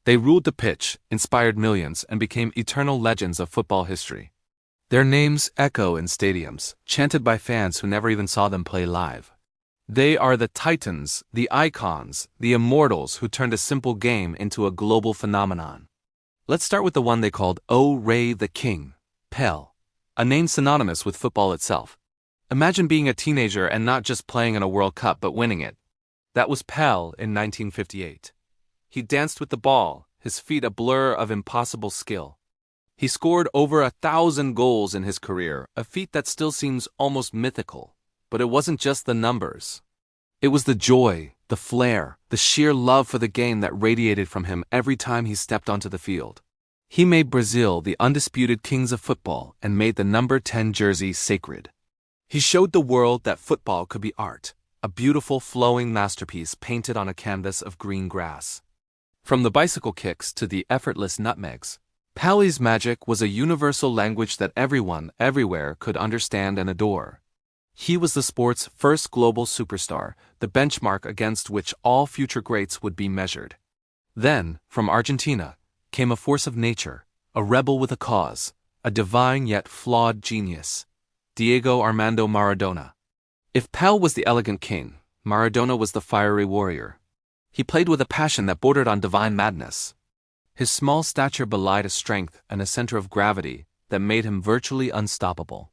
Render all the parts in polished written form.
They ruled the pitch, inspired millions, and became eternal legends of football history. Their names echo in stadiums, chanted by fans who never even saw them play live. They are the titans, the icons, the immortals who turned a simple game into a global phenomenon. Let's start with the one they called O Rey the King, Pele, a name synonymous with football itself. Imagine being a teenager and not just playing in a World Cup but winning it. That was Pele in 1958. He danced with the ball, his feet a blur of impossible skill. He scored over 1,000 goals in his career, a feat that still seems almost mythical. But it wasn't just the numbers. It was the joy, the flair, the sheer love for the game that radiated from him every time he stepped onto the field. He made Brazil the undisputed kings of football and made the number 10 jersey sacred. He showed the world that football could be art, a beautiful flowing masterpiece painted on a canvas of green grass. From the bicycle kicks to the effortless nutmegs, Pele's magic was a universal language that everyone, everywhere could understand and adore. He was the sport's first global superstar, the benchmark against which all future greats would be measured. Then, from Argentina, came a force of nature, a rebel with a cause, a divine yet flawed genius, Diego Armando Maradona. If Pele was the elegant king, Maradona was the fiery warrior. He played with a passion that bordered on divine madness. His small stature belied a strength and a center of gravity that made him virtually unstoppable.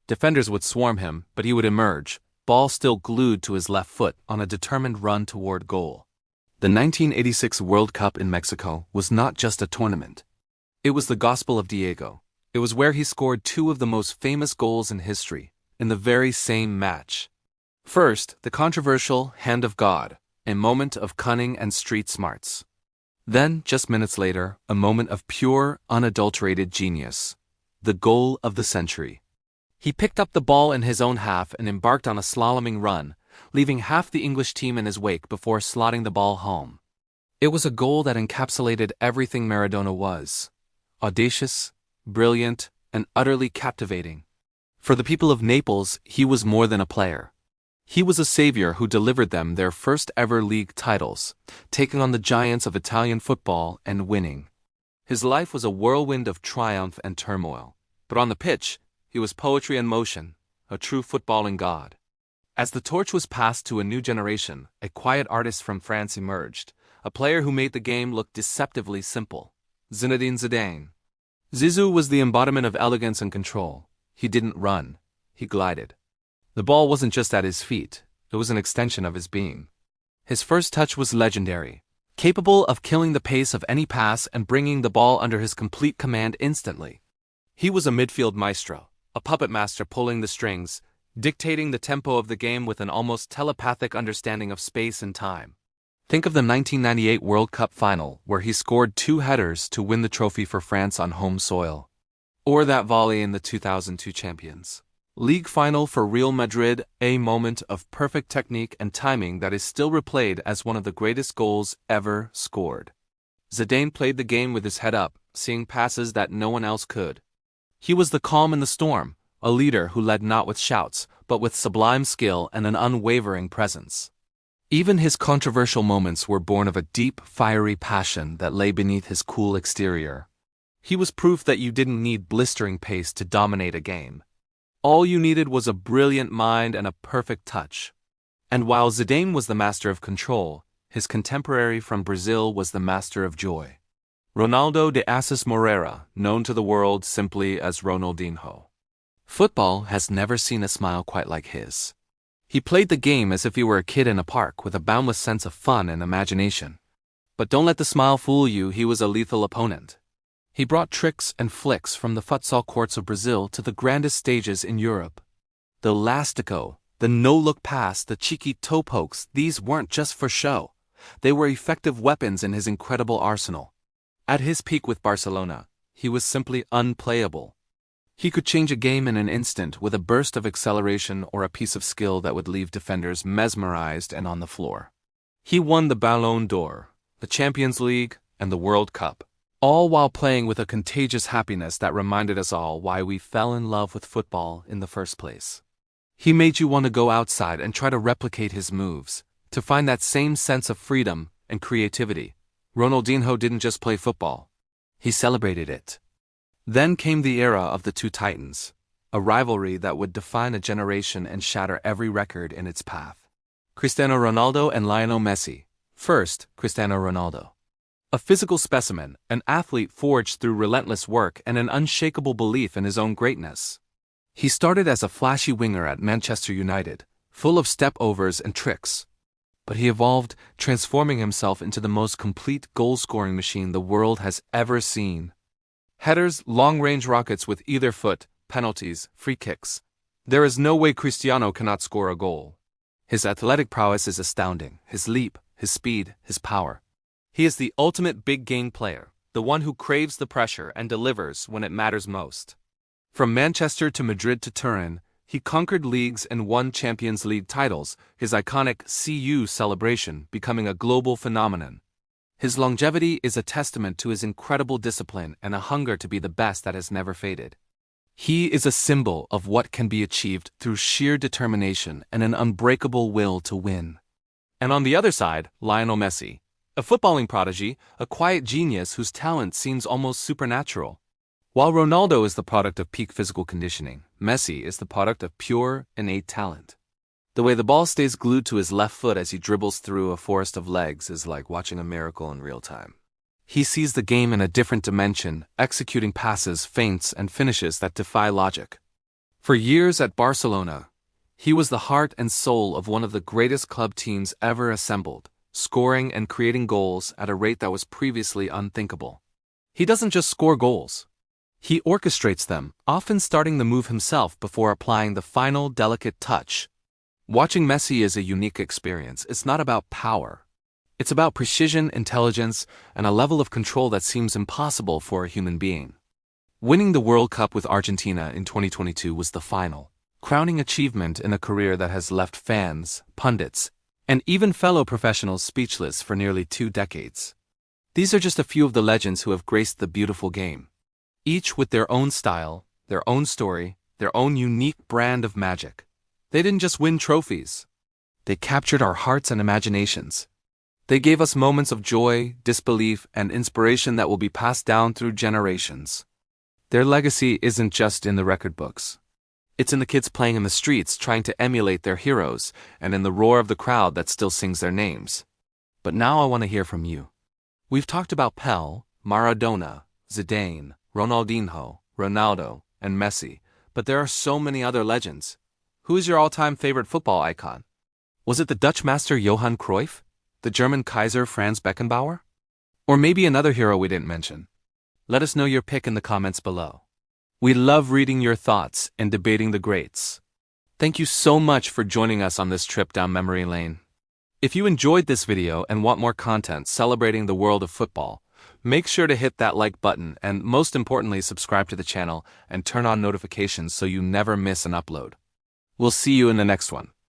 Defenders would swarm him, but he would emerge, ball still glued to his left foot, on a determined run toward goal. The 1986 World Cup in Mexico was not just a tournament. It was the Gospel of Diego. It was where he scored two of the most famous goals in history, in the very same match. First, the controversial Hand of God, a moment of cunning and street smarts. Then, just minutes later, a moment of pure, unadulterated genius. The goal of the century. He picked up the ball in his own half and embarked on a slaloming run, leaving half the English team in his wake before slotting the ball home. It was a goal that encapsulated everything Maradona was: audacious, brilliant, and utterly captivating. For the people of Naples, he was more than a player. He was a savior who delivered them their first ever league titles, taking on the giants of Italian football and winning. His life was a whirlwind of triumph and turmoil, but on the pitch, he was poetry in motion, a true footballing god. As the torch was passed to a new generation, a quiet artist from France emerged, a player who made the game look deceptively simple: Zinedine Zidane. Zizou was the embodiment of elegance and control. He didn't run, he glided. The ball wasn't just at his feet, it was an extension of his being. His first touch was legendary, capable of killing the pace of any pass and bringing the ball under his complete command instantly. He was a midfield maestro, a puppet master pulling the strings, dictating the tempo of the game with an almost telepathic understanding of space and time. Think of the 1998 World Cup final, where he scored 2 headers to win the trophy for France on home soil. Or that volley in the 2002 Champions League final for Real Madrid, a moment of perfect technique and timing that is still replayed as one of the greatest goals ever scored. Zidane played the game with his head up, seeing passes that no one else could. He was the calm in the storm, a leader who led not with shouts, but with sublime skill and an unwavering presence. Even his controversial moments were born of a deep, fiery passion that lay beneath his cool exterior. He was proof that you didn't need blistering pace to dominate a game. All you needed was a brilliant mind and a perfect touch. And while Zidane was the master of control, his contemporary from Brazil was the master of joy. Ronaldo de Assis Moreira, known to the world simply as Ronaldinho. Football has never seen a smile quite like his. He played the game as if he were a kid in a park with a boundless sense of fun and imagination. But don't let the smile fool you, he was a lethal opponent. He brought tricks and flicks from the futsal courts of Brazil to the grandest stages in Europe. The elastico, the no-look pass, the cheeky toe pokes, these weren't just for show. They were effective weapons in his incredible arsenal. At his peak with Barcelona, he was simply unplayable. He could change a game in an instant with a burst of acceleration or a piece of skill that would leave defenders mesmerized and on the floor. He won the Ballon d'Or, the Champions League, and the World Cup, all while playing with a contagious happiness that reminded us all why we fell in love with football in the first place. He made you want to go outside and try to replicate his moves, to find that same sense of freedom and creativity, Ronaldinho didn't just play football. He celebrated it. Then came the era of the two titans, a rivalry that would define a generation and shatter every record in its path. Cristiano Ronaldo and Lionel Messi. First, Cristiano Ronaldo. A physical specimen, an athlete forged through relentless work and an unshakable belief in his own greatness. He started as a flashy winger at Manchester United, full of step-overs and tricks. But he evolved, transforming himself into the most complete goal-scoring machine the world has ever seen. Headers, long-range rockets with either foot, penalties, free kicks. There is no way Cristiano cannot score a goal. His athletic prowess is astounding, his leap, his speed, his power. He is the ultimate big-game player, the one who craves the pressure and delivers when it matters most. From Manchester to Madrid to Turin, he conquered leagues and won Champions League titles, his iconic "See-You" celebration becoming a global phenomenon. His longevity is a testament to his incredible discipline and a hunger to be the best that has never faded. He is a symbol of what can be achieved through sheer determination and an unbreakable will to win. And on the other side, Lionel Messi, a footballing prodigy, a quiet genius whose talent seems almost supernatural. While Ronaldo is the product of peak physical conditioning, Messi is the product of pure, innate talent. The way the ball stays glued to his left foot as he dribbles through a forest of legs is like watching a miracle in real time. He sees the game in a different dimension, executing passes, feints, and finishes that defy logic. For years at Barcelona, he was the heart and soul of one of the greatest club teams ever assembled, scoring and creating goals at a rate that was previously unthinkable. He doesn't just score goals. He orchestrates them, often starting the move himself before applying the final delicate touch. Watching Messi is a unique experience. It's not about power. It's about precision, intelligence, and a level of control that seems impossible for a human being. Winning the World Cup with Argentina in 2022 was the final, crowning achievement in a career that has left fans, pundits, and even fellow professionals speechless for nearly 2 decades. These are just a few of the legends who have graced the beautiful game. Each with their own style, their own story, their own unique brand of magic. They didn't just win trophies. They captured our hearts and imaginations. They gave us moments of joy, disbelief, and inspiration that will be passed down through generations. Their legacy isn't just in the record books. It's in the kids playing in the streets trying to emulate their heroes, and in the roar of the crowd that still sings their names. But now I want to hear from you. We've talked about Pele, Maradona, Zidane, Ronaldinho, Ronaldo, and Messi, but there are so many other legends. Who is your all-time favorite football icon? Was it the Dutch master Johan Cruyff? The German Kaiser Franz Beckenbauer? Or maybe another hero we didn't mention? Let us know your pick in the comments below. We love reading your thoughts and debating the greats. Thank you so much for joining us on this trip down memory lane. If you enjoyed this video and want more content celebrating the world of football, make sure to hit that like button and most importantly subscribe to the channel and turn on notifications so you never miss an upload. We'll see you in the next one.